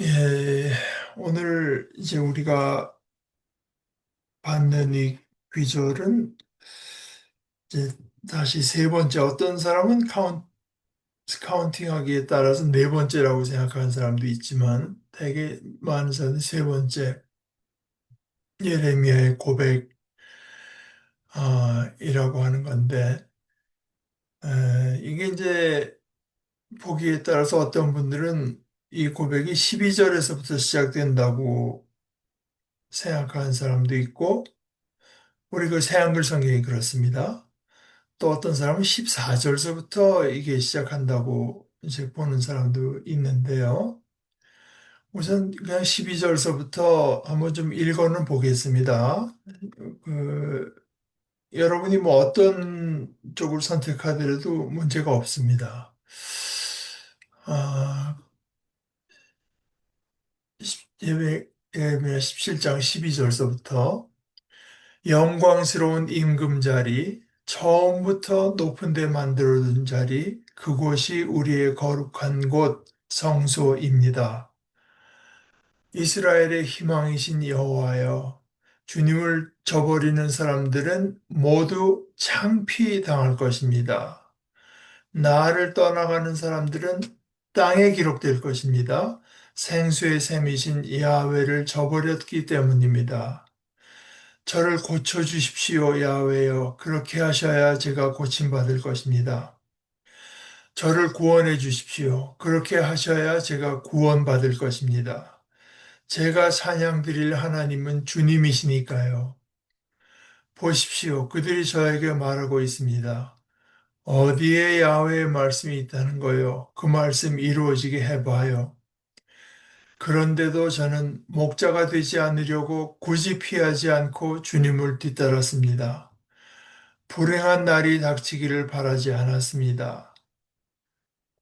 예, 오늘 이제 우리가 받는 이 귀절은 이제 다시 세 번째, 어떤 사람은 카운팅하기에 따라서 네 번째라고 생각하는 사람도 있지만 되게 많은 사람들이 세 번째 예레미야의 고백이라고 하는 건데, 이게 이제 보기에 따라서 어떤 분들은 이 고백이 12절에서부터 시작된다고 생각하는 사람도 있고, 우리 그 새한글 성경이 그렇습니다. 또 어떤 사람은 14절서부터 이게 시작한다고 이제 보는 사람도 있는데요. 우선 그냥 12절서부터 한번 좀 읽어는 보겠습니다. 그, 여러분이 뭐 어떤 쪽을 선택하더라도 문제가 없습니다. 아, 예레미야 17장 12절서부터 영광스러운 임금자리, 처음부터 높은 데 만들어둔 자리, 그곳이 우리의 거룩한 곳, 성소입니다. 이스라엘의 희망이신 여호와여, 주님을 저버리는 사람들은 모두 창피당할 것입니다. 나를 떠나가는 사람들은 땅에 기록될 것입니다. 생수의 샘이신 야훼를 저버렸기 때문입니다. 저를 고쳐주십시오, 야훼여. 그렇게 하셔야 제가 고침받을 것입니다. 저를 구원해 주십시오. 그렇게 하셔야 제가 구원받을 것입니다. 제가 찬양 드릴 하나님은 주님이시니까요. 보십시오. 그들이 저에게 말하고 있습니다. 어디에 야훼의 말씀이 있다는 거요? 그 말씀 이루어지게 해봐요. 그런데도 저는 목자가 되지 않으려고 굳이 피하지 않고 주님을 뒤따랐습니다. 불행한 날이 닥치기를 바라지 않았습니다.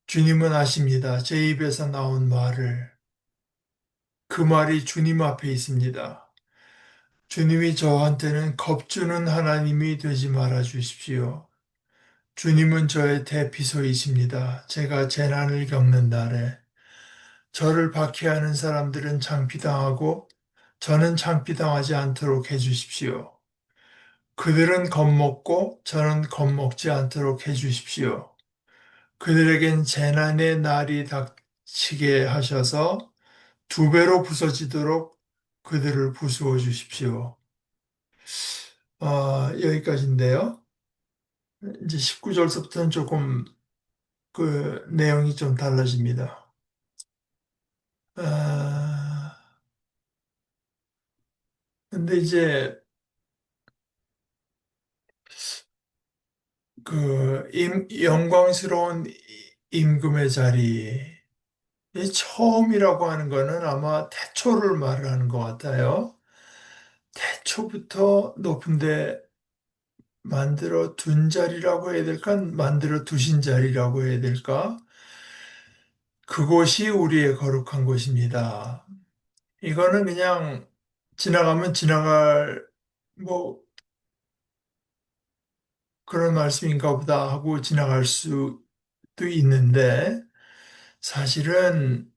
주님은 아십니다. 제 입에서 나온 말을. 그 말이 주님 앞에 있습니다. 주님이 저한테는 겁주는 하나님이 되지 말아 주십시오. 주님은 저의 대피소이십니다. 제가 재난을 겪는 날에 저를 박해하는 사람들은 창피당하고 저는 창피당하지 않도록 해주십시오. 그들은 겁먹고 저는 겁먹지 않도록 해주십시오. 그들에겐 재난의 날이 닥치게 하셔서 두 배로 부서지도록 그들을 부수어 주십시오. 여기까지인데요. 이제 19절부터는 조금 그 내용이 좀 달라집니다. 아, 근데 이제 영광스러운 임금의 자리, 이 처음이라고 하는 거는 아마 태초를 말하는 것 같아요. 태초부터 높은데 만들어 둔 자리라고 해야 될까? 만들어 두신 자리라고 해야 될까? 그곳이 우리의 거룩한 곳입니다. 이거는 그냥 지나가면 지나갈 뭐 그런 말씀인가 보다 하고 지나갈 수도 있는데 사실은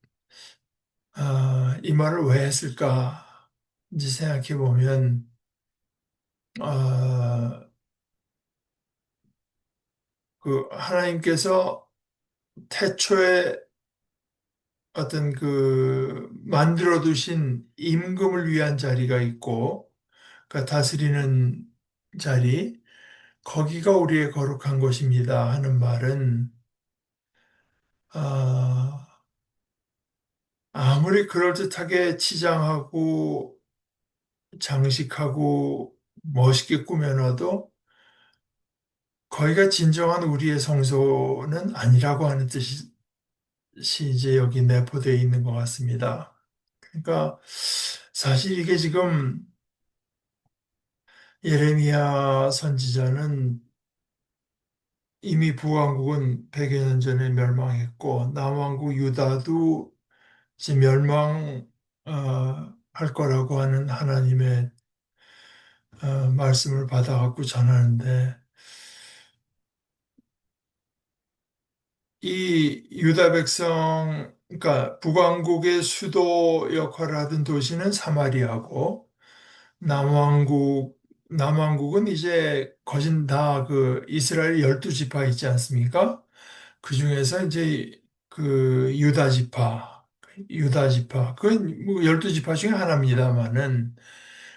이 말을 왜 했을까? 이제 생각해 보면 그 하나님께서 태초에 어떤 그 만들어 두신 임금을 위한 자리가 있고 그 다스리는 자리 거기가 우리의 거룩한 곳입니다 하는 말은 아, 아무리 그럴듯하게 치장하고 장식하고 멋있게 꾸며놔도 거기가 진정한 우리의 성소는 아니라고 하는 뜻이 이제 여기 내포되어 있는 것 같습니다. 그러니까 사실 이게 지금 예레미야 선지자는 이미 북왕국은 100여 년 전에 멸망했고 남왕국 유다도 이제 할 거라고 하는 하나님의 말씀을 받아갖고 전하는데 이 유다 백성을 그러니까 북왕국의 수도 역할을 하던 도시는 사마리아고 남왕국은 이제 거진 다 그 이스라엘 12지파 있지 않습니까? 그 중에서 이제 그 유다 지파 그건 뭐 12지파 중에 하나입니다만은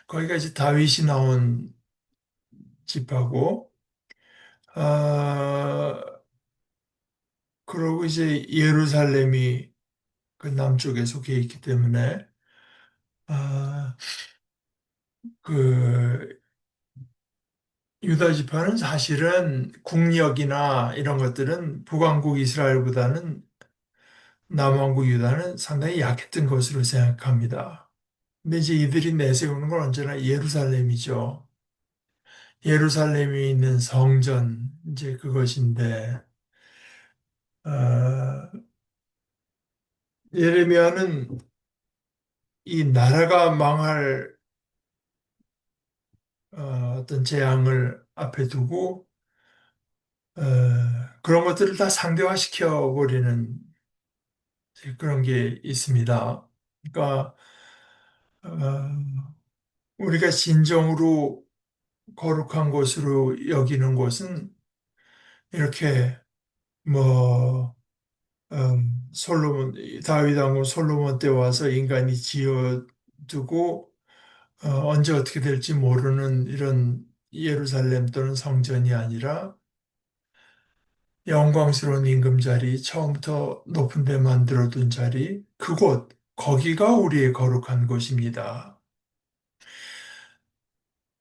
거기가 이제 다윗이 나온 지파고 아 그러고 이제 예루살렘이 그 남쪽에 속해 있기 때문에 아 그 유다 지파는 사실은 국력이나 이런 것들은 북왕국 이스라엘보다는 남왕국 유다는 상당히 약했던 것으로 생각합니다. 근데 이제 이들이 내세우는 건 언제나 예루살렘이죠. 예루살렘에 있는 성전, 이제 그것인데, 어, 예레미야는 이 나라가 망할 어떤 재앙을 앞에 두고, 어, 그런 것들을 다 상대화시켜 버리는 그런 게 있습니다. 그러니까, 어, 우리가 진정으로 거룩한 곳으로 여기는 곳은 이렇게 뭐 솔로몬 다윗 왕후 솔로몬 때 와서 인간이 지어두고 언제 어떻게 될지 모르는 이런 예루살렘 또는 성전이 아니라 영광스러운 임금자리 처음부터 높은 데 만들어둔 자리 그곳 거기가 우리의 거룩한 곳입니다.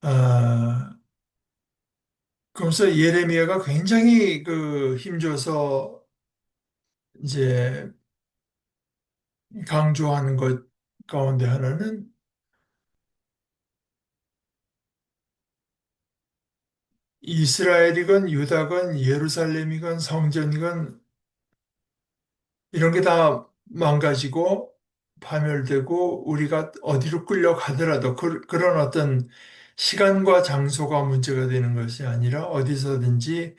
아, 그러면서 예레미야가 굉장히 그 힘줘서 이제 강조하는 것 가운데 하나는 이스라엘이건 유다건 예루살렘이건 성전이건 이런 게 다 망가지고 파멸되고 우리가 어디로 끌려가더라도 그런 어떤 시간과 장소가 문제가 되는 것이 아니라 어디서든지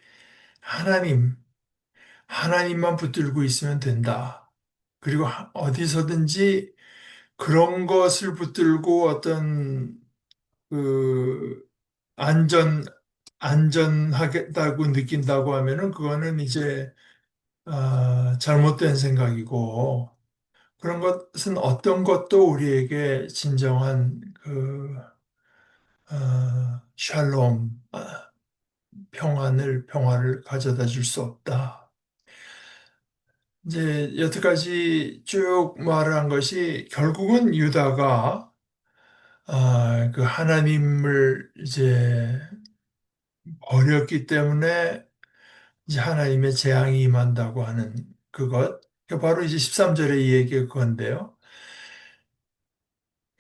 하나님, 하나님만 붙들고 있으면 된다. 그리고 어디서든지 그런 것을 붙들고 어떤 그 안전 안전하겠다고 느낀다고 하면은 그거는 이제 잘못된 생각이고 그런 것은 어떤 것도 우리에게 진정한 그 샬롬 평화를 가져다 줄 수 없다. 이제 여태까지 쭉 말한 것이 결국은 유다가 그 하나님을 이제 버렸기 때문에 이제 하나님의 재앙이 임한다고 하는 그것. 바로 이제 13절의 이 얘기가 그건데요.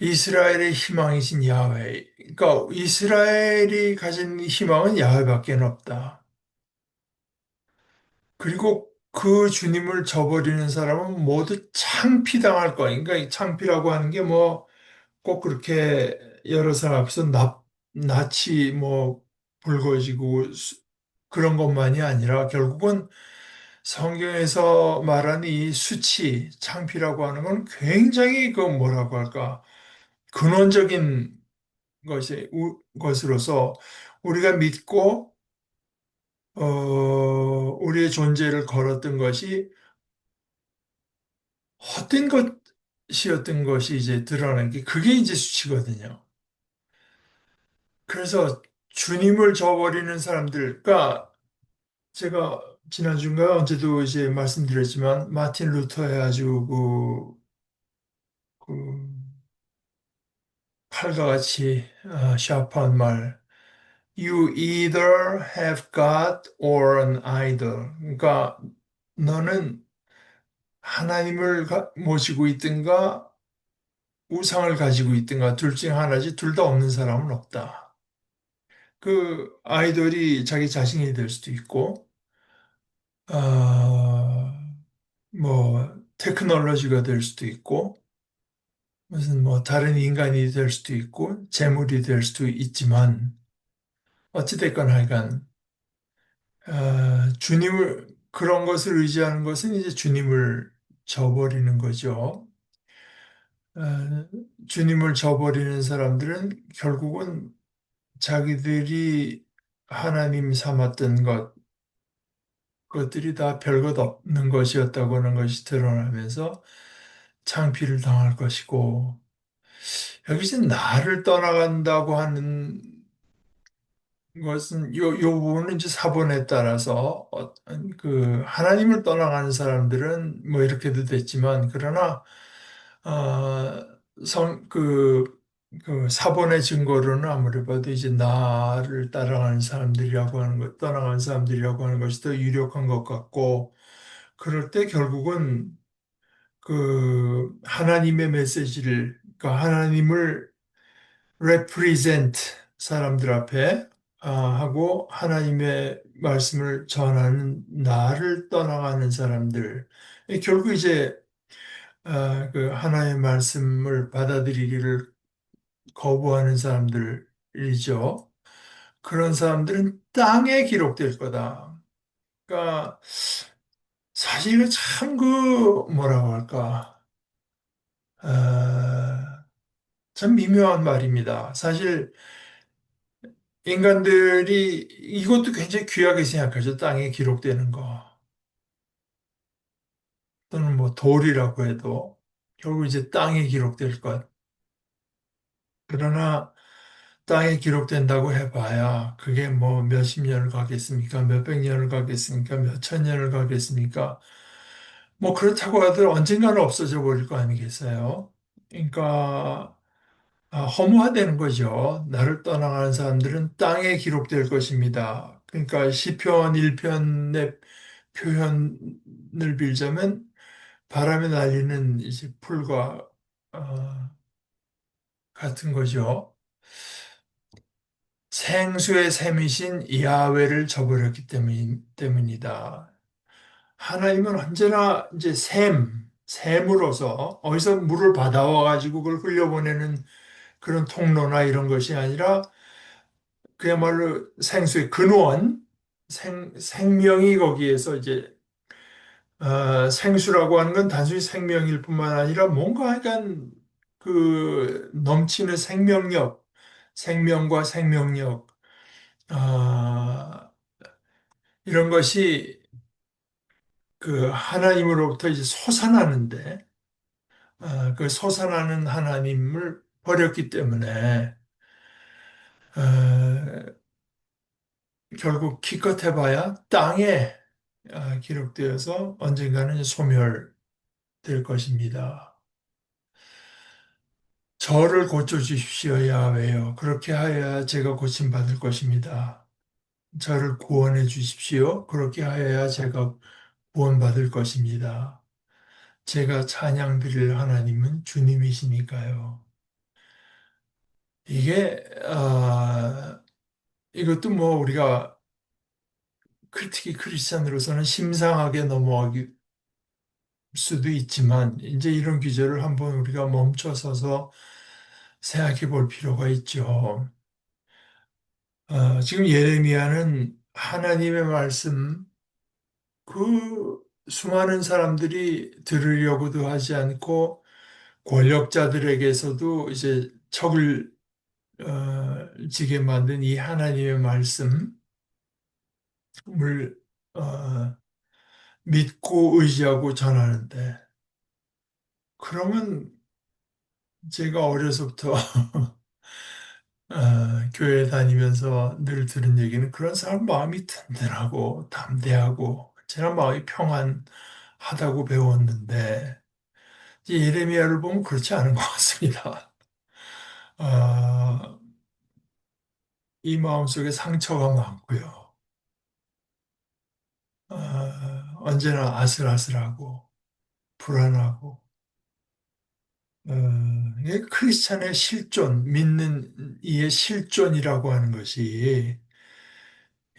이스라엘의 희망이신 야훼. 그러니까 이스라엘이 가진 희망은 야훼밖에 없다. 그리고 그 주님을 저버리는 사람은 모두 창피당할 거야. 그러니까 이 창피라고 하는 게 뭐 꼭 그렇게 여러 사람 앞에서 낯이 뭐 붉어지고 그런 것만이 아니라 결국은 성경에서 말하는 이 수치, 창피라고 하는 건 굉장히 그 뭐라고 할까, 근원적인 것으로서 우리가 믿고, 우리의 존재를 걸었던 것이 헛된 것이었던 것이 이제 드러난 게 그게 이제 수치거든요. 그래서 주님을 저버리는 사람들과 제가 지난주인가 언제도 이제 말씀드렸지만 마틴 루터의 아주 그 칼과 같이 샤프한 말 You either have God or an idol. 그러니까 너는 하나님을 모시고 있든가 우상을 가지고 있든가 둘 중 하나지 둘 다 없는 사람은 없다. 그 아이돌이 자기 자신이 될 수도 있고 뭐 테크놀로지가 될 수도 있고 무슨 뭐 다른 인간이 될 수도 있고 재물이 될 수도 있지만 어찌됐건 하여간 주님을 그런 것을 의지하는 것은 이제 주님을 저버리는 거죠. 어, 주님을 저버리는 사람들은 결국은 자기들이 하나님 삼았던 것들이 다 별것 없는 것이었다고 하는 것이 드러나면서 창피를 당할 것이고, 여기서 나를 떠나간다고 하는 것은 요 부분은 이제 사본에 따라서 그 하나님을 떠나가는 사람들은 뭐 이렇게도 됐지만 그러나 어, 그 사본의 증거로는 아무리 봐도 이제 나를 따라가는 사람들이라고 하는 것, 떠나가는 사람들이라고 하는 것이 더 유력한 것 같고 그럴 때 결국은 그 하나님의 메시지를 그러니까 하나님을 represent 사람들 앞에 하고 하나님의 말씀을 전하는 나를 떠나가는 사람들 결국 이제 그 하나님의 말씀을 받아들이기를 거부하는 사람들이죠. 그런 사람들은 땅에 기록될 거다. 그러니까 사실 이거 참 그 뭐라고 할까 참 미묘한 말입니다. 사실 인간들이 이것도 굉장히 귀하게 생각하죠. 땅에 기록되는 거. 또는 뭐 돌이라고 해도 결국 이제 땅에 기록될 것. 그러나 땅에 기록된다고 해봐야 그게 뭐 몇십 년을 가겠습니까? 몇백 년을 가겠습니까? 몇천 년을 가겠습니까? 뭐 그렇다고 하더라도 언젠가는 없어져 버릴 거 아니겠어요? 그러니까 허무하다는 거죠. 나를 떠나가는 사람들은 땅에 기록될 것입니다. 그러니까 시편 1편의 표현을 빌자면 바람에 날리는 이제 풀과 어, 같은 거죠. 생수의 샘이신 야훼를 저버렸기 때문이다. 하나님은 언제나 이제 샘으로서 어디서 물을 받아와 가지고 그걸 흘려보내는 그런 통로나 이런 것이 아니라 그야말로 생수의 근원, 생명이 거기에서 이제 생수라고 하는 건 단순히 생명일 뿐만 아니라 뭔가 약간 그 넘치는 생명력, 생명과 생명력, 아, 이런 것이 그 하나님으로부터 이제 솟아나는데, 그 솟아나는 하나님을 버렸기 때문에, 어, 결국 기껏 해봐야 땅에 기록되어서 언젠가는 소멸될 것입니다. 저를 고쳐주십시오, 야훼여. 그렇게 하여야 제가 고침받을 것입니다. 저를 구원해 주십시오. 그렇게 하여야 제가 구원받을 것입니다. 제가 찬양 드릴 하나님은 주님이시니까요. 이게, 이것도 뭐 우리가 특히 크리스찬으로서는 심상하게 넘어가기 수도 있지만, 이제 이런 기절을 한번 우리가 멈춰서서 생각해 볼 필요가 있죠. 지금 예레미야는 하나님의 말씀, 그 수많은 사람들이 들으려고도 하지 않고 권력자들에게서도 이제 척을 지게 만든 이 하나님의 말씀을 어, 믿고 의지하고 전하는데 그러면 제가 어려서부터 교회 다니면서 늘 들은 얘기는 그런 사람 마음이 든든하고 담대하고 제가 마음이 평안하다고 배웠는데 이 예레미야를 보면 그렇지 않은 것 같습니다. 아, 이 마음속에 상처가 많고요. 언제나 아슬아슬하고 불안하고 이게 크리스찬의 실존, 믿는 이의 실존이라고 하는 것이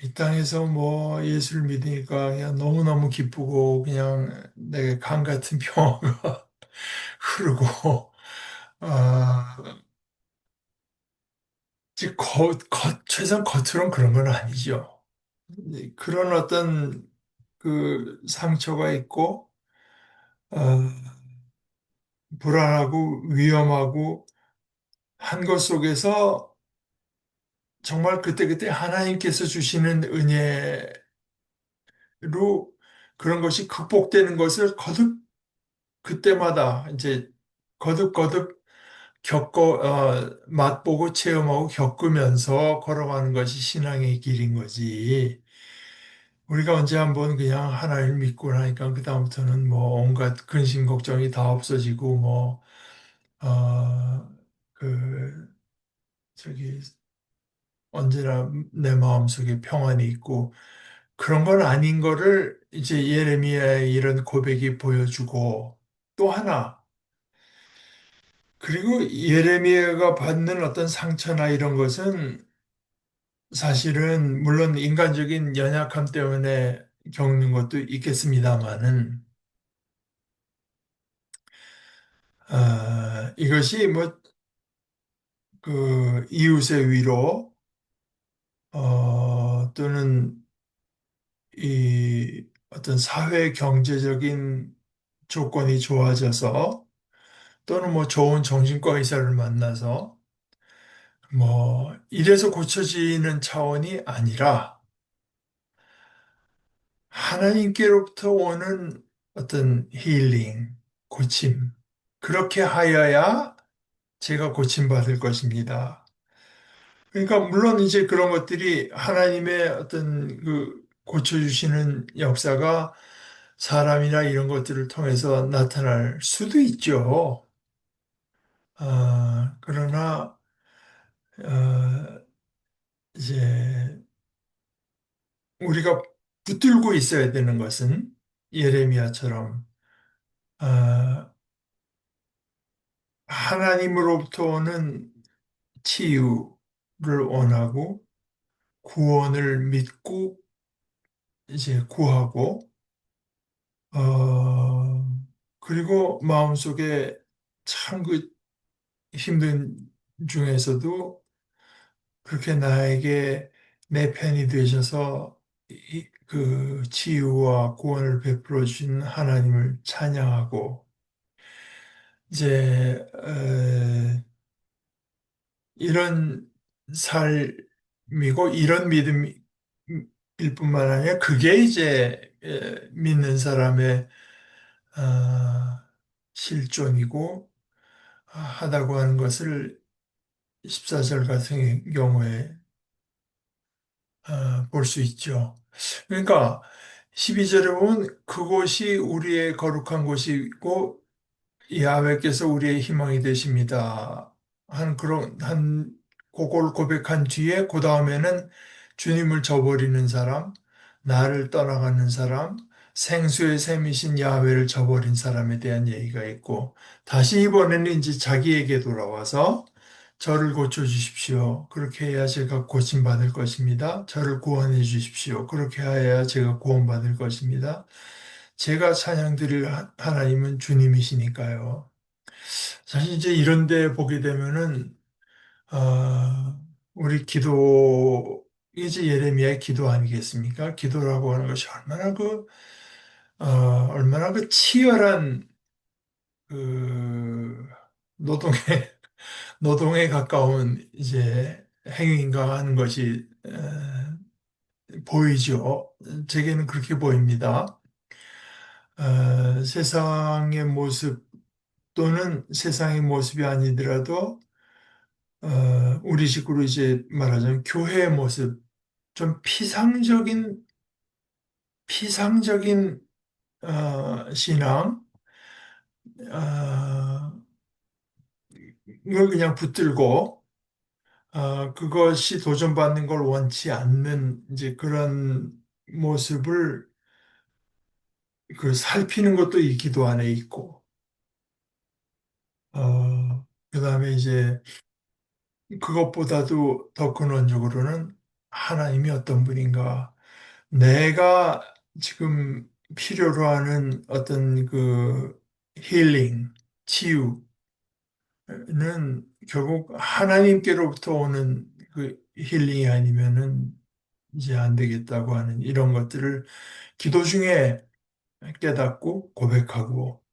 이 땅에서 뭐 예수를 믿으니까 그냥 너무너무 기쁘고 그냥 내 강 같은 평화가 흐르고 아, 이제 최소한 겉으로는 그런 건 아니죠. 그런 어떤 그 상처가 있고 어, 불안하고 위험하고 한 것 속에서 정말 그때그때 하나님께서 주시는 은혜로 그런 것이 극복되는 것을 그때마다 이제 거듭거듭 맛보고 체험하고 겪으면서 걸어가는 것이 신앙의 길인 거지. 우리가 언제 한번 그냥 하나님을 믿고 나니까 그다음부터는 뭐 온갖 근심 걱정이 다 없어지고 어, 그, 저기, 언제나 내 마음속에 평안이 있고 그런 건 아닌 거를 이제 예레미야의 이런 고백이 보여주고 또 하나 그리고 예레미야가 받는 어떤 상처나 이런 것은 사실은 물론 인간적인 연약함 때문에 겪는 것도 있겠습니다만은 이것이 뭐 그 이웃의 위로 또는 이 어떤 사회 경제적인 조건이 좋아져서 또는 뭐 좋은 정신과 의사를 만나서 뭐 이래서 고쳐지는 차원이 아니라 하나님께로부터 오는 어떤 힐링, 고침. 그렇게 하여야 제가 고침받을 것입니다. 그러니까 물론 이제 그런 것들이 하나님의 어떤 그 고쳐주시는 역사가 사람이나 이런 것들을 통해서 나타날 수도 있죠. 그러나 어, 이제 우리가 붙들고 있어야 되는 것은 예레미야처럼 어, 하나님으로부터 오는 치유를 원하고 구원을 믿고 이제 구하고 그리고 마음속에 참 그 힘든 중에서도 그렇게 나에게 내 편이 되셔서 그 치유와 구원을 베풀어 주신 하나님을 찬양하고 이제 이런 삶이고 이런 믿음일 뿐만 아니라 그게 이제 믿는 사람의 어, 실존이고 하다고 하는 것을 14절 같은 경우에 볼 수 있죠. 그러니까 12절에 보면 그곳이 우리의 거룩한 곳이고 야훼께서 우리의 희망이 되십니다. 한 그걸 고백한 뒤에 그 다음에는 주님을 저버리는 사람, 나를 떠나가는 사람, 생수의 샘이신 야훼를 저버린 사람에 대한 얘기가 있고 다시 이번에는 이제 자기에게 돌아와서 저를 고쳐 주십시오. 그렇게 해야 제가 고침받을 것입니다. 저를 구원해 주십시오. 그렇게 해야 제가 구원받을 것입니다. 제가 찬양드릴 하나님은 주님이시니까요. 사실 이제 이런 데 보게 되면은, 우리 이제 예레미야의 기도 아니겠습니까? 기도라고 하는 것이 얼마나 그 치열한 그 노동의, 노동에 가까운 이제 행위인가 하는 것이 보이죠. 제게는 그렇게 보입니다. 세상의 모습 또는 세상의 모습이 아니더라도 우리 식으로 이제 말하자면 교회의 모습, 좀 피상적인 신앙, 어, 을 그냥 붙들고 그것이 도전받는 걸 원치 않는 이제 그런 모습을 그 살피는 것도 이 기도 안에 있고, 그다음에 이제 그것보다도 더 근원적으로는 하나님이 어떤 분인가, 내가 지금 필요로 하는 어떤 그 힐링, 치유는 결국 하나님께로부터 오는 그 힐링이 아니면은 이제 안 되겠다고 하는 이런 것들을 기도 중에 깨닫고 고백하고,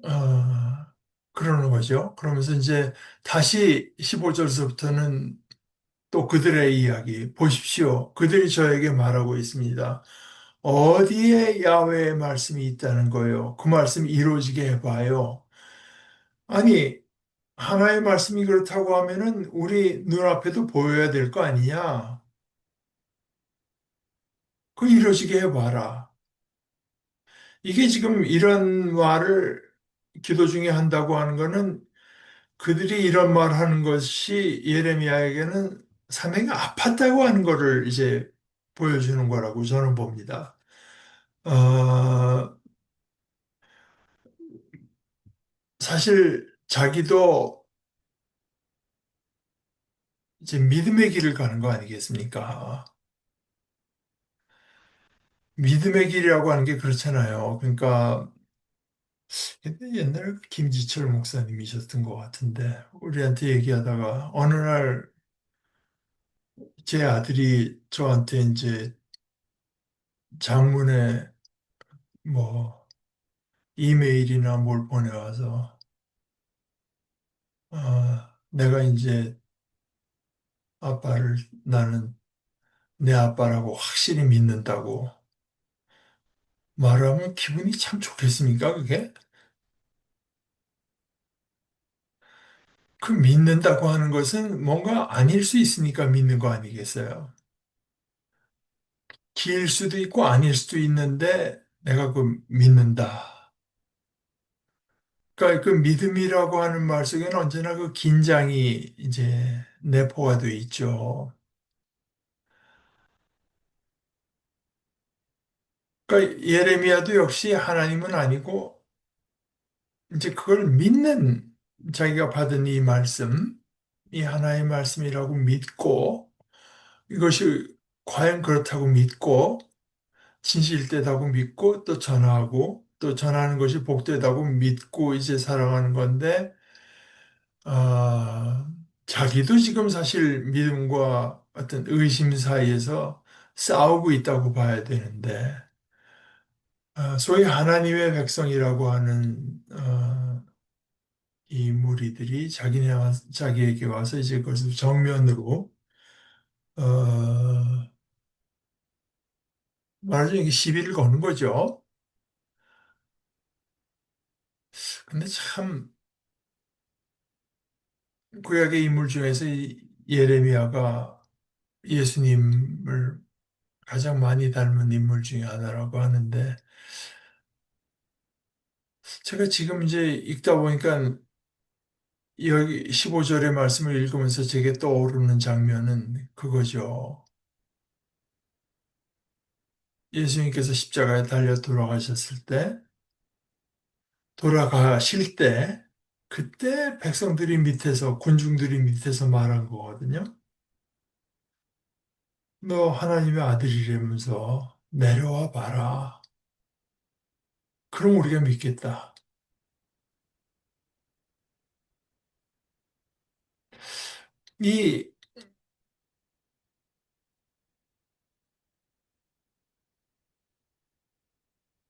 어, 그러는 거죠. 그러면서 이제 다시 15절서부터는 또 그들의 이야기 보십시오. 그들이 저에게 말하고 있습니다. 어디에 야훼의 말씀이 있다는 거예요. 그 말씀 이루어지게 해봐요. 아니, 하나의 말씀이 그렇다고 하면은 우리 눈앞에도 보여야 될 거 아니냐? 그 이루어지게 해봐라. 이게 지금 이런 말을 기도 중에 한다고 하는 거는 그들이 이런 말 하는 것이 예레미야에게는 상당히 아팠다고 하는 거를 이제 보여주는 거라고 저는 봅니다. 어, 사실 자기도 이제 믿음의 길을 가는 거 아니겠습니까? 믿음의 길이라고 하는 게 그렇잖아요. 그러니까 옛날에 김지철 목사님이셨던 것 같은데 우리한테 얘기하다가 어느 날 제 아들이 저한테 이제 장문에 뭐 이메일이나 뭘 보내와서 내가 이제 아빠를 나는 내 아빠라고 확실히 믿는다고 말하면 기분이 참 좋겠습니까, 그게? 그 믿는다고 하는 것은 뭔가 아닐 수 있으니까 믿는 거 아니겠어요? 길 수도 있고 아닐 수도 있는데 내가 그 믿는다. 그러니까 그 믿음이라고 하는 말 속에는 언제나 그 긴장이 이제 내포가 돼 있죠. 그러니까 예레미야도 역시 하나님은 아니고 이제 그걸 믿는 자기가 받은 이 말씀, 이 하나의 말씀이라고 믿고 이것이 과연 그렇다고 믿고 진실되다고 믿고 또 전하고 또 전하는 것이 복되다고 믿고 이제 살아가는 건데 아, 자기도 지금 사실 믿음과 어떤 의심 사이에서 싸우고 있다고 봐야 되는데 소위 하나님의 백성이라고 하는 이 무리들이 자기에게 와서 이제 그것을 정면으로 어, 말하자면 이게 시비를 거는 거죠. 근데 참 구약의 인물 중에서 이 예레미야가 예수님을 가장 많이 닮은 인물 중에 하나라고 하는데 제가 지금 이제 읽다 보니까 여기 15절의 말씀을 읽으면서 제게 떠오르는 장면은 그거죠. 예수님께서 십자가에 달려 돌아가셨을 때 돌아가실 때 그때 백성들이 밑에서 군중들이 밑에서 말한 거거든요. 너 하나님의 아들이라면서 내려와 봐라. 그럼 우리가 믿겠다. 이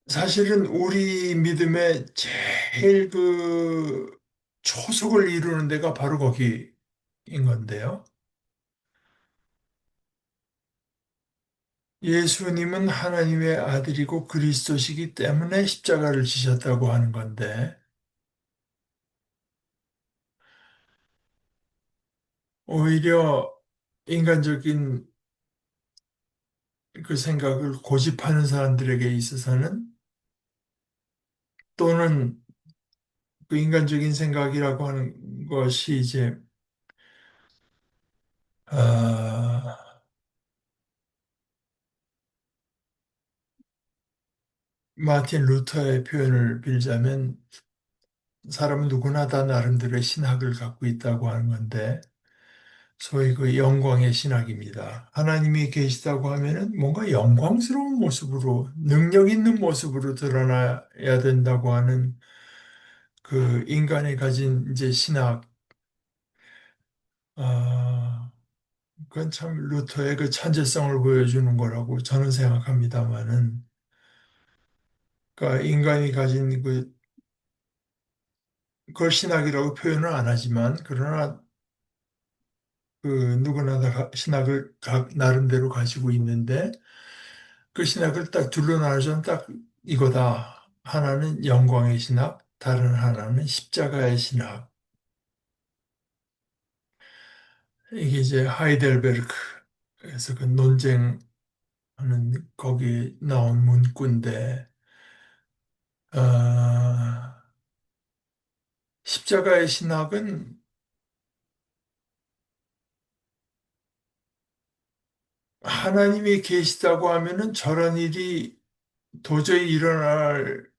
사실은 우리 믿음의 제일 그 초석을 이루는 데가 바로 거기인 건데요. 예수님은 하나님의 아들이고 그리스도시기 때문에 십자가를 지셨다고 하는 건데, 오히려 인간적인 그 생각을 고집하는 사람들에게 있어서는 또는 그 인간적인 생각이라고 하는 것이 이제, 아, 마틴 루터의 표현을 빌자면 사람은 누구나 다 나름대로의 신학을 갖고 있다고 하는 건데, 소위 그 영광의 신학입니다. 하나님이 계시다고 하면은 뭔가 영광스러운 모습으로, 능력 있는 모습으로 드러나야 된다고 하는 그 인간이 가진 이제 신학, 아, 그건 참 루터의 그 천재성을 보여주는 거라고 저는 생각합니다만은, 그러니까 인간이 가진 그 그걸 신학이라고 표현을 안 하지만, 그러나 그 누구나 다 신학을 나름대로 가지고 있는데, 그 신학을 딱 둘로 나누자면 딱 이거다. 하나는 영광의 신학, 다른 하나는 십자가의 신학. 이게 이제 하이델베르크에서 그 논쟁하는 거기 나온 문구인데, 아, 십자가의 신학은 하나님이 계시다고 하면은 저런 일이 도저히 일어날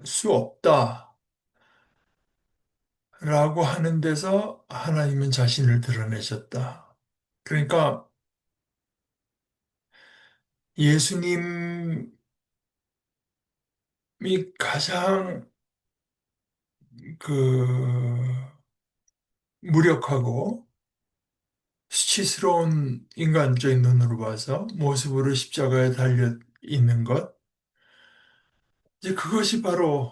수 없다라고 하는 데서 하나님은 자신을 드러내셨다. 그러니까 예수님이 가장 그 무력하고 수치스러운 인간적인 눈으로 봐서 모습으로 십자가에 달려 있는 것, 이제 그것이 바로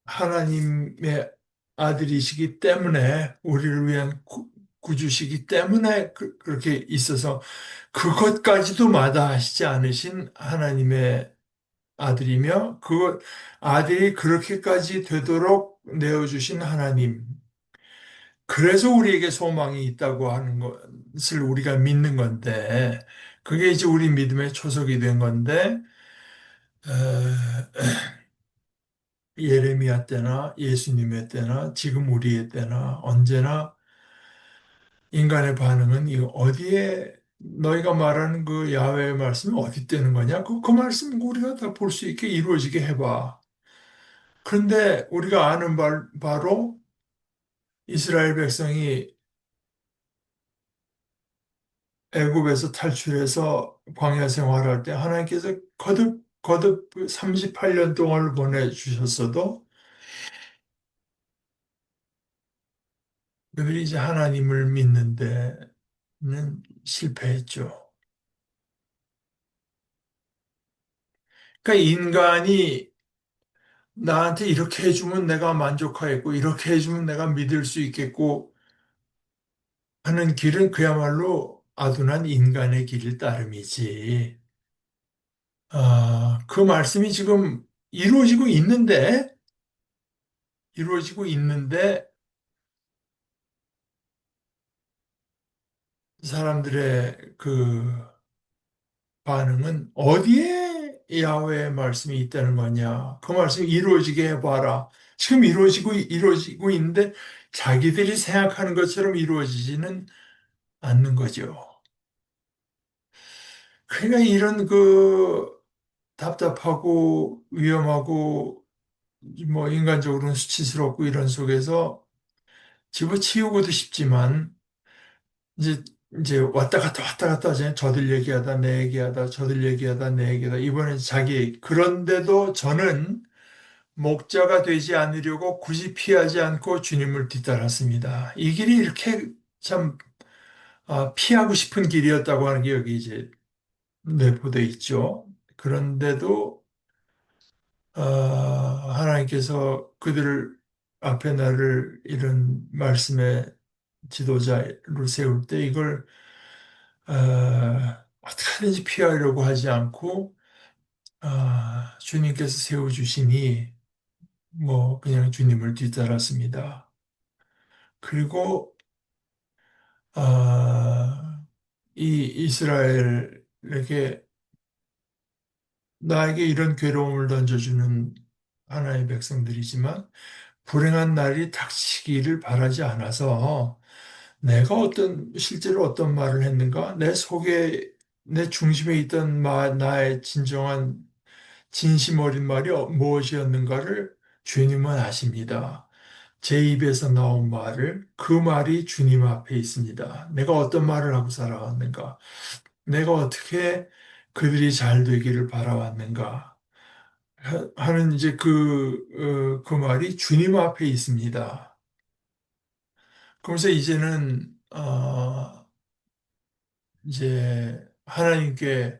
하나님의 아들이시기 때문에 우리를 위한 구주시기 때문에 그렇게 있어서 그것까지도 마다하시지 않으신 하나님의 아들이며 그 아들이 그렇게까지 되도록 내어주신 하나님. 그래서 우리에게 소망이 있다고 하는 것을 우리가 믿는 건데 그게 이제 우리 믿음의 초석이 된 건데 어, 예레미야 때나 예수님의 때나 지금 우리의 때나 언제나 인간의 반응은 이거 어디에 너희가 말하는 그 야훼의 말씀이 어디 때는 거냐? 그 말씀 우리가 다 볼 수 있게 이루어지게 해봐. 그런데 우리가 아는 바로 이스라엘 백성이 애굽에서 탈출해서 광야 생활할 때 하나님께서 거듭 38년 동안을 보내주셨어도 그들이 이제 하나님을 믿는 데는 실패했죠. 그러니까 인간이 나한테 이렇게 해주면 내가 만족하겠고, 이렇게 해주면 내가 믿을 수 있겠고 하는 길은 그야말로 아둔한 인간의 길 따름이지. 그 말씀이 지금 이루어지고 있는데, 이루어지고 있는데, 사람들의 그 반응은 어디에 야훼의 말씀이 있다는 거냐? 그 말씀이 이루어지게 해봐라. 지금 이루어지고 있는데 자기들이 생각하는 것처럼 이루어지지는 않는 거죠. 그러니까 이런 그 답답하고 위험하고 뭐 인간적으로는 수치스럽고 이런 속에서 집어치우고도 싶지만 이제 왔다 갔다 하잖아요. 저들 얘기하다 내 얘기하다 저들 얘기하다 내 얘기하다 이번엔 자기 얘기. 그런데도 저는 목자가 되지 않으려고 굳이 피하지 않고 주님을 뒤따랐습니다. 이 길이 이렇게 참 피하고 싶은 길이었다고 하는 게 여기 이제 내포되어 있죠. 그런데도 하나님께서 그들을 앞에 나를 이런 말씀의 지도자로 세울 때 이걸 어떻게든지 피하려고 하지 않고 주님께서 세워주시니 뭐 그냥 주님을 뒤따랐습니다. 그리고 이 이스라엘에게 나에게 이런 괴로움을 던져주는 하나의 백성들이지만 불행한 날이 닥치기를 바라지 않아서 내가 실제로 어떤 말을 했는가? 내 중심에 있던 나의 진정한 진심 어린 말이 무엇이었는가를 주님은 아십니다. 제 입에서 나온 그 말이 주님 앞에 있습니다. 내가 어떤 말을 하고 살아왔는가? 내가 어떻게 그들이 잘 되기를 바라왔는가? 하는 이제 그 말이 주님 앞에 있습니다. 그러면서 이제는, 이제 하나님께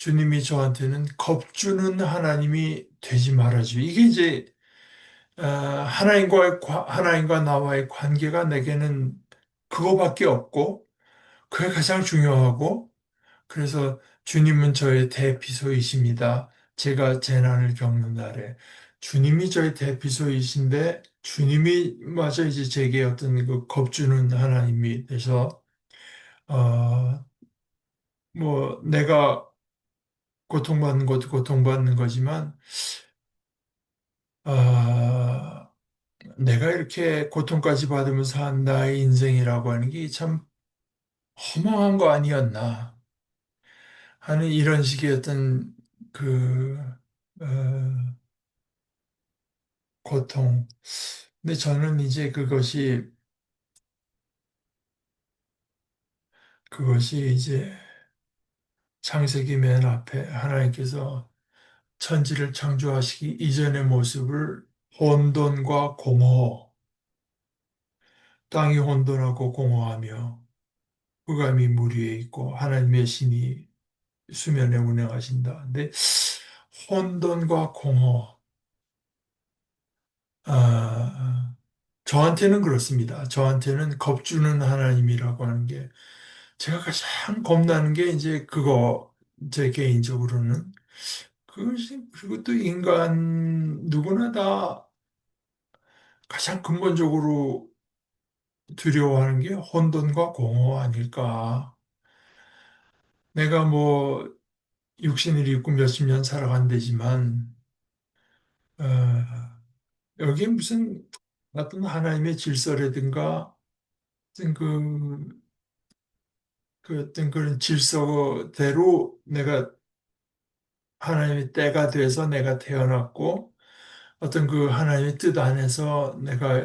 주님이 저한테는 겁주는 하나님이 되지 말아주. 이게 이제 하나님과 나와의 관계가 내게는 그거밖에 없고 그게 가장 중요하고 그래서 주님은 저의 대피소이십니다. 제가 재난을 겪는 날에 주님이 저의 대피소이신데 주님이 마저 이제 제게 어떤 그 겁주는 하나님이 돼서 어, 뭐 내가 고통받는 것도 고통받는 거지만 아, 내가 이렇게 고통까지 받으면서 한 나의 인생이라고 하는 게 참 허망한 거 아니었나 하는 이런 식의 어떤 그 어, 고통. 근데 저는 이제 그것이 이제 창세기 맨 앞에 하나님께서 천지를 창조하시기 이전의 모습을 혼돈과 공허, 땅이 혼돈하고 공허하며 흑암이 물 위에 있고 하나님의 신이 수면에 운행하신다. 근데 혼돈과 공허, 저한테는 그렇습니다. 저한테는 겁주는 하나님이라고 하는 게 제가 가장 겁나는 게 이제 그거 제 개인적으로는 그것이 그리고 또 인간 누구나 다 가장 근본적으로 두려워하는 게 혼돈과 공허 아닐까. 내가 뭐 육신을 입고 몇십 년 살아간대지만 여기에 무슨 어떤 하나님의 질서라든가 어떤 그 어떤 그런 질서대로 내가 하나님의 때가 돼서 내가 태어났고 어떤 그 하나님의 뜻 안에서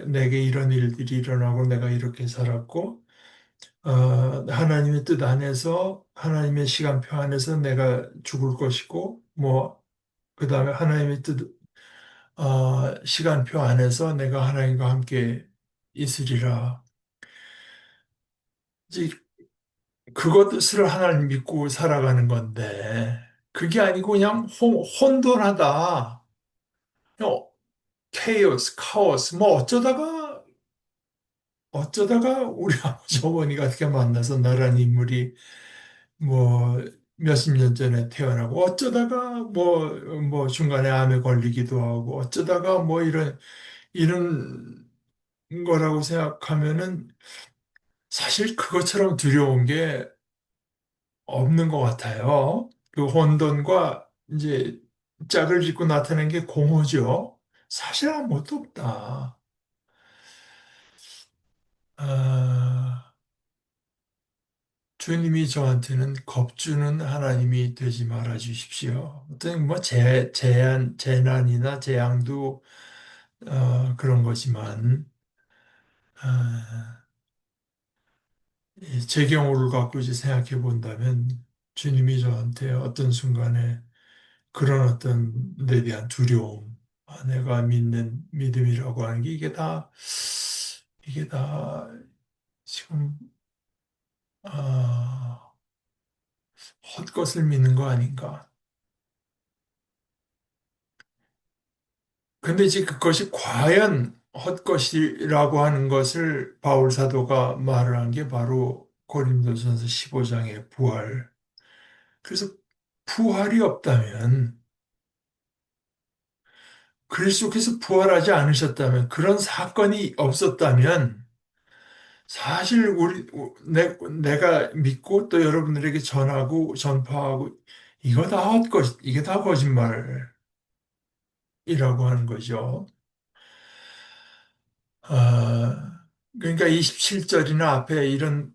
내게 이런 일들이 일어나고 내가 이렇게 살았고 하나님의 뜻 안에서 하나님의 시간표 안에서 내가 죽을 것이고 뭐 그다음에 하나님의 뜻 시간표 안에서 내가 하나님과 함께 있으리라. 이제 그것을 하나님 믿고 살아가는 건데 그게 아니고 그냥 혼돈하다. 그냥 케이오스, 카오스 뭐 어쩌다가 우리 아버지 어머니가 어떻게 만나서 나라는 인물이 뭐 몇십 년 전에 태어나고 어쩌다가 뭐 중간에 암에 걸리기도 하고 어쩌다가 뭐 이런 거라고 생각하면은 사실 그것처럼 두려운 게 없는 것 같아요. 그 혼돈과 이제 짝을 짓고 나타낸 게 공허죠. 사실 아무것도 없다. 아, 주님이 저한테는 겁주는 하나님이 되지 말아 주십시오. 어떤 뭐 재난이나 재앙도 그런 거지만 제 경우를 갖고 이제 생각해 본다면 주님이 저한테 어떤 순간에 그런 어떤 데 대한 두려움, 내가 믿는 믿음이라고 하는 게 이게 다 지금 아, 헛것을 믿는 거 아닌가. 근데 이제 그것이 과연 헛것이라고 하는 것을 바울 사도가 말을 한 게 바로 고린도전서 15장의 부활. 그래서 부활이 없다면 그리스도께서 부활하지 않으셨다면 그런 사건이 없었다면 사실 내가 믿고 또 여러분들에게 전하고 전파하고 이게 다 거짓말이라고 하는 거죠. 아, 그러니까 27절이나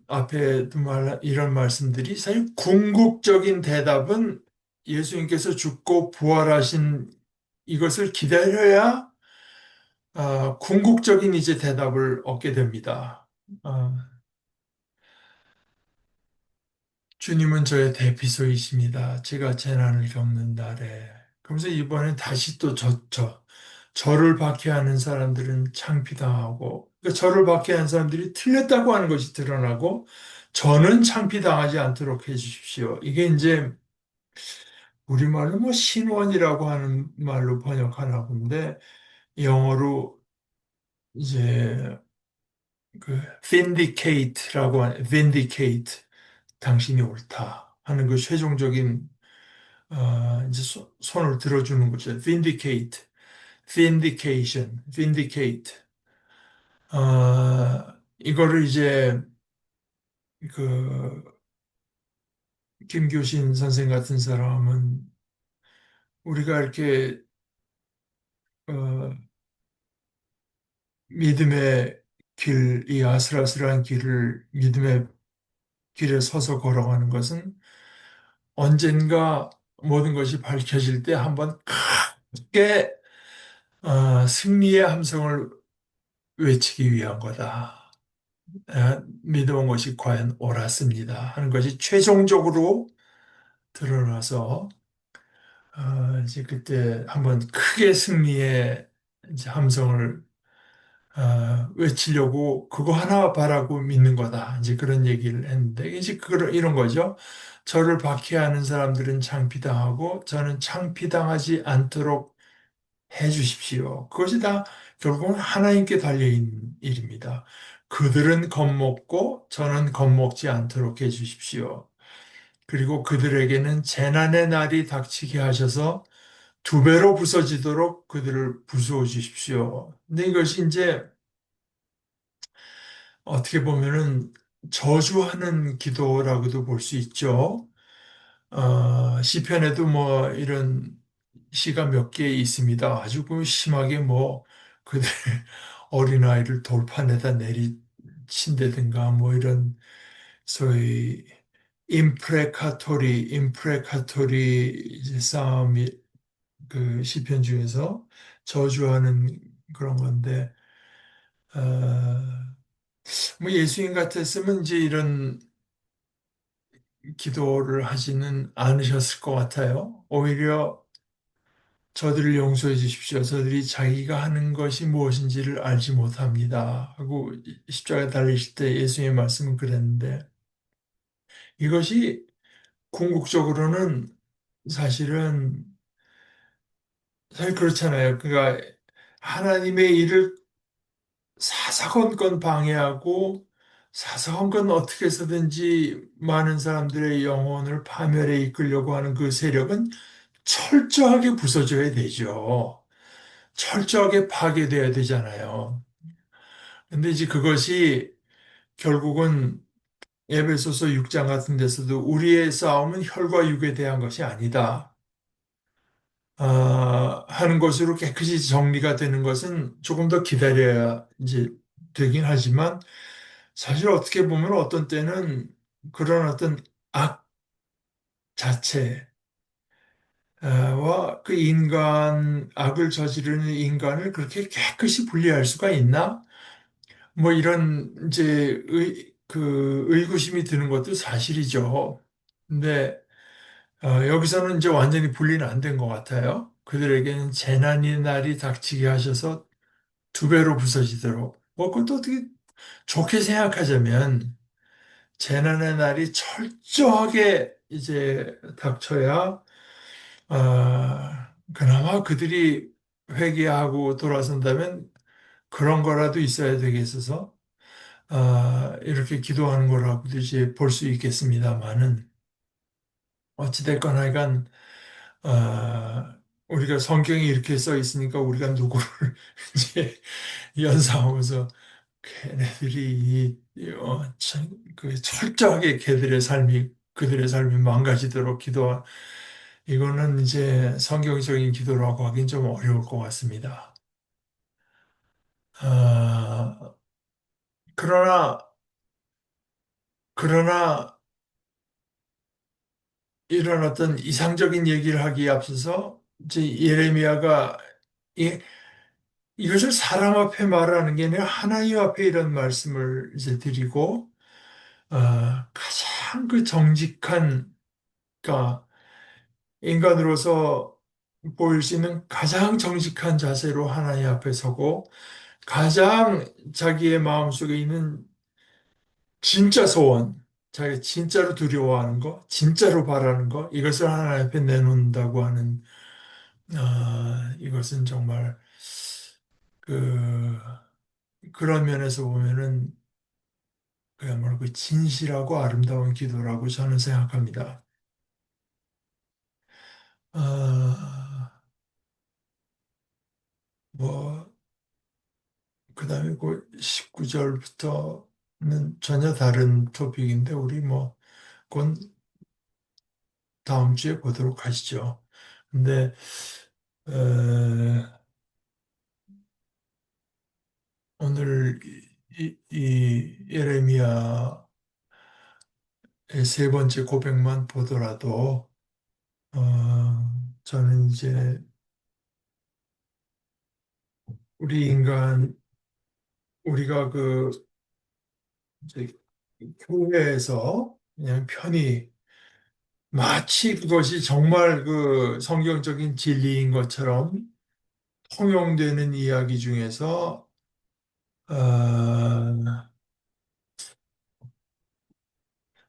앞에도 이런 말씀들이 사실 궁극적인 대답은 예수님께서 죽고 부활하신 이것을 기다려야 궁극적인 이제 대답을 얻게 됩니다. 아, 주님은 저의 대피소이십니다. 제가 재난을 겪는 날에. 그러면서 이번엔 다시 또 저를 박해하는 사람들은 창피당하고, 그러니까 저를 박해하는 사람들이 틀렸다고 하는 것이 드러나고, 저는 창피당하지 않도록 해주십시오. 이게 이제 우리말로 뭐 신원이라고 하는 말로 번역하나 본데 영어로 이제 그 vindicate라고 하는 vindicate 당신이 옳다 하는 그 최종적인 이제 손을 들어주는 거죠. vindicate, vindication, vindicate. 이거를 이제 그 김교신 선생 같은 사람은 우리가 이렇게 어, 믿음의 길, 이 아슬아슬한 길을 믿음의 길에 서서 걸어가는 것은 언젠가 모든 것이 밝혀질 때 한번 크게 승리의 함성을 외치기 위한 거다. 믿어온 것이 과연 옳았습니다. 하는 것이 최종적으로 드러나서 이제 그때 한번 크게 승리의 이제 함성을 외치려고 그거 하나 바라고 믿는 거다. 이제 그런 얘기를 했는데 이제 이런 거죠. 저를 박해하는 사람들은 창피당하고 저는 창피당하지 않도록 해 주십시오. 그것이 다 결국은 하나님께 달려있는 일입니다. 그들은 겁먹고 저는 겁먹지 않도록 해 주십시오. 그리고 그들에게는 재난의 날이 닥치게 하셔서 두 배로 부서지도록 그들을 부수어 주십시오. 근데 이것이 이제 어떻게 보면은 저주하는 기도라고도 볼 수 있죠. 시편에도 뭐 이런 시가 몇 개 있습니다. 아주 그 심하게 뭐 그들 어린아이를 돌판에다 내리친다든가 뭐 이런 소위 임프레카토리 이제 싸움이 그 시편 중에서 저주하는 그런 건데 어, 뭐 예수님 같았으면 이제 이런 기도를 하지는 않으셨을 것 같아요. 오히려 저들을 용서해 주십시오. 저들이 자기가 하는 것이 무엇인지를 알지 못합니다. 하고 십자가에 달리실 때 예수님의 말씀은 그랬는데 이것이 궁극적으로는 사실은 사실 그렇잖아요. 그러니까 하나님의 일을 사사건건 방해하고 사사건건 어떻게 해서든지 많은 사람들의 영혼을 파멸에 이끌려고 하는 그 세력은 철저하게 부서져야 되죠. 철저하게 파괴돼야 되잖아요. 근데 이제 그것이 결국은 에베소서 6장 같은 데서도 우리의 싸움은 혈과 육에 대한 것이 아니다. 하는 것으로 깨끗이 정리가 되는 것은 조금 더 기다려야 이제 되긴 하지만 사실 어떻게 보면 어떤 때는 그런 어떤 악 자체와 그 악을 저지르는 인간을 그렇게 깨끗이 분리할 수가 있나? 뭐 이런 이제 그 의구심이 드는 것도 사실이죠. 근데 여기서는 이제 완전히 분리는 안 된 것 같아요. 그들에게는 재난의 날이 닥치게 하셔서 두 배로 부서지도록. 뭐 그것도 어떻게 좋게 생각하자면 재난의 날이 철저하게 이제 닥쳐야 그나마 그들이 회개하고 돌아선다면 그런 거라도 있어야 되겠어서 이렇게 기도하는 거라고도 이제 볼 수 있겠습니다만은 어찌됐건 하여간 우리가 성경에 이렇게 써 있으니까 우리가 누구를 이제 연상하면서 걔네들이 그 철저하게 그들의 삶이 망가지도록 이거는 이제 성경적인 기도라고 하긴 좀 어려울 것 같습니다. 아, 그러나 그러나 이런 어떤 이상적인 얘기를 하기에 앞서서 이제 예레미야가 이것을 사람 앞에 말하는 게 아니라 하나님 앞에 이런 말씀을 이제 드리고 가장 그 정직한 그러니까 인간으로서 보일 수 있는 가장 정직한 자세로 하나님 앞에 서고 가장 자기의 마음속에 있는 진짜 소원, 자기가 진짜로 두려워하는 거, 진짜로 바라는 거, 이것을 하나님 앞에 내놓는다고 하는, 이것은 정말, 그, 그런 면에서 보면은, 그야말로 그 진실하고 아름다운 기도라고 저는 생각합니다. 아, 뭐, 그 다음에 그 19절부터는 전혀 다른 토픽인데, 우리 뭐, 그건 다음 주에 보도록 하시죠. 근데, 오늘 이 예레미야의 세 번째 고백만 보더라도, 저는 이제 우리 인간, 우리가 그, 이제 교회에서 그냥 편히 마치 그것이 정말 그 성경적인 진리인 것처럼 통용되는 이야기 중에서,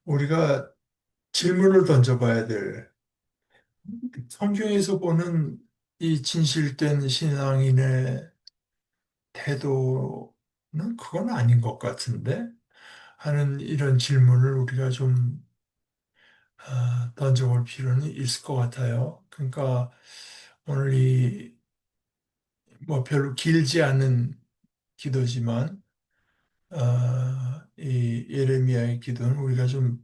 우리가 질문을 던져봐야 될, 성경에서 보는 이 진실된 신앙인의 태도는 그건 아닌 것 같은데 하는 이런 질문을 우리가 좀 던져볼 필요는 있을 것 같아요. 그러니까 오늘 이 뭐 별로 길지 않은 기도지만 이 예레미야의 기도는 우리가 좀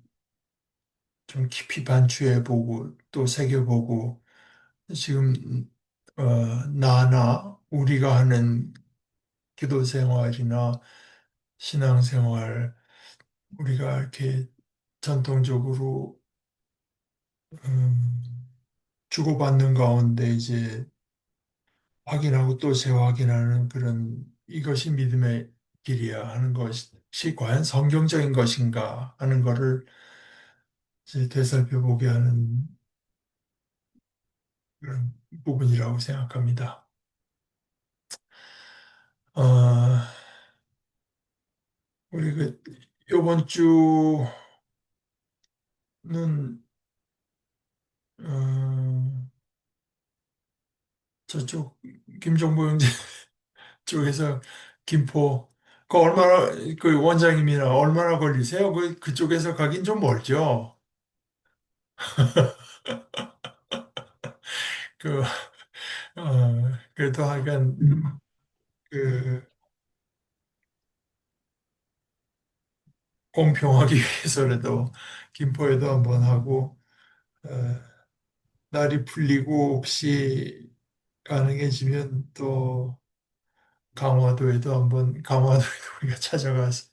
깊이 반추해보고 또 새겨보고 지금 나나 우리가 하는 기도 생활이나 신앙 생활 우리가 이렇게 전통적으로 음, 주고받는 가운데 이제 확인하고 또 재확인하는 그런 이것이 믿음의 길이야 하는 것이 과연 성경적인 것인가 하는 것을 이제 되살펴보게 하는 그런 부분이라고 생각합니다. 어, 우리 그 이번 주는 저쪽 김종보 형제 쪽에서 김포 그 얼마나 그 원장님이나 얼마나 걸리세요? 그쪽에서 가긴 좀 멀죠. 그 그래도 하여간 그 공평하기 위해서라도 김포에도 한번 하고 어, 날이 풀리고 혹시 가능해지면 또 강화도에도 한번 강화도에도 우리가 찾아가서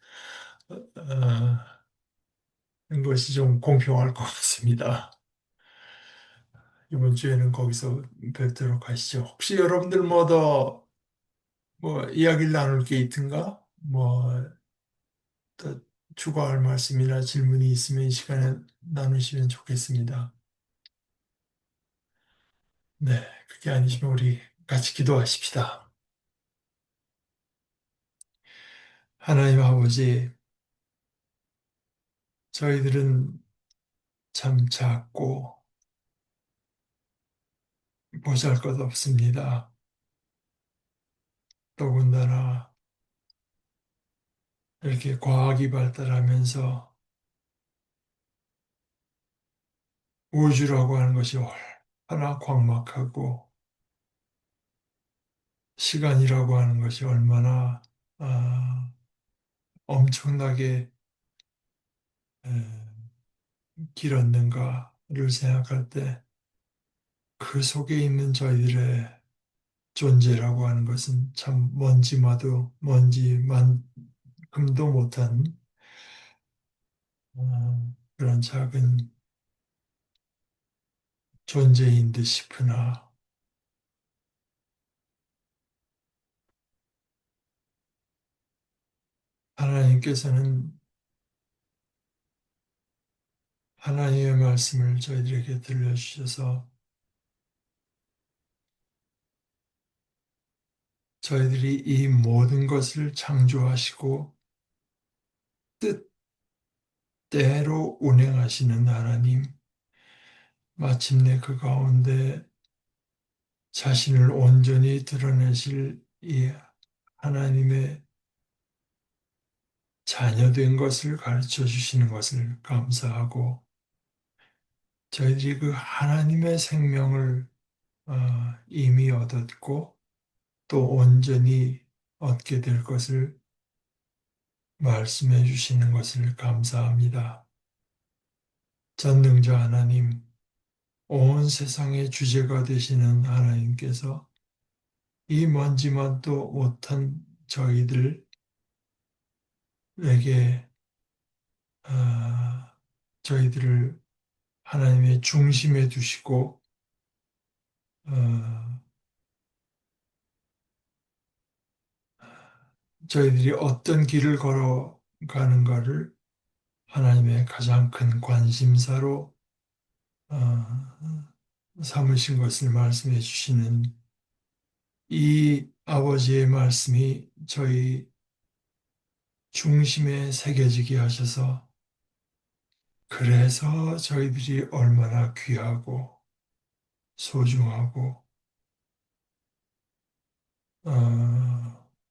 하는 것이 좀 공평할 것 같습니다. 이번 주에는 거기서 뵙도록 하시죠. 혹시 여러분들 뭐 더 뭐 이야기를 나눌 게 있든가 뭐 더 추가할 말씀이나 질문이 있으면 이 시간에 나누시면 좋겠습니다. 네, 그게 아니시면 우리 같이 기도하십시다. 하나님 아버지, 저희들은 참 작고 보잘것없습니다. 더군다나 이렇게 과학이 발달하면서 우주라고 하는 것이 얼마나 광막하고 시간이라고 하는 것이 얼마나 아, 엄청나게 에, 길었는가를 생각할 때 그 속에 있는 저희들의 존재라고 하는 것은 참 먼지만큼도 못한 그런 작은 존재인 듯 싶으나 하나님께서는 하나님의 말씀을 저희들에게 들려주셔서 저희들이 이 모든 것을 창조하시고 때로 운행하시는 하나님, 마침내 그 가운데 자신을 온전히 드러내실 이 하나님의 자녀된 것을 가르쳐 주시는 것을 감사하고, 저희들이 그 하나님의 생명을 이미 얻었고 또 온전히 얻게 될 것을 말씀해 주시는 것을 감사합니다. 전능자 하나님, 온 세상의 주제가 되시는 하나님께서 이 먼지만도 못한 저희들에게 아, 저희들을 하나님의 중심에 두시고 어, 저희들이 어떤 길을 걸어가는가를 하나님의 가장 큰 관심사로 삼으신 것을 말씀해 주시는 이 아버지의 말씀이 저희 중심에 새겨지게 하셔서, 그래서 저희들이 얼마나 귀하고 소중하고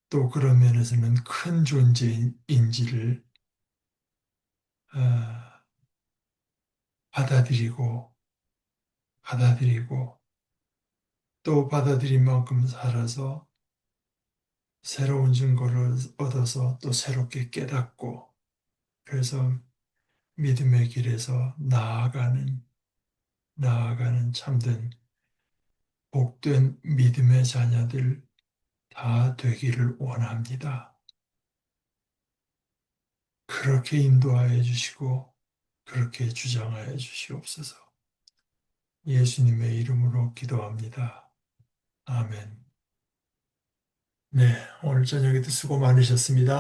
또 그런 면에서는 큰 존재인지를 어, 받아들이고 받아들이고 또 받아들인 만큼 살아서 새로운 증거를 얻어서 또 새롭게 깨닫고, 그래서 믿음의 길에서 나아가는 참된 복된 믿음의 자녀들 다 되기를 원합니다. 그렇게 인도하여 주시고 그렇게 주장하여 주시옵소서. 예수님의 이름으로 기도합니다. 아멘. 네, 오늘 저녁에도 수고 많으셨습니다.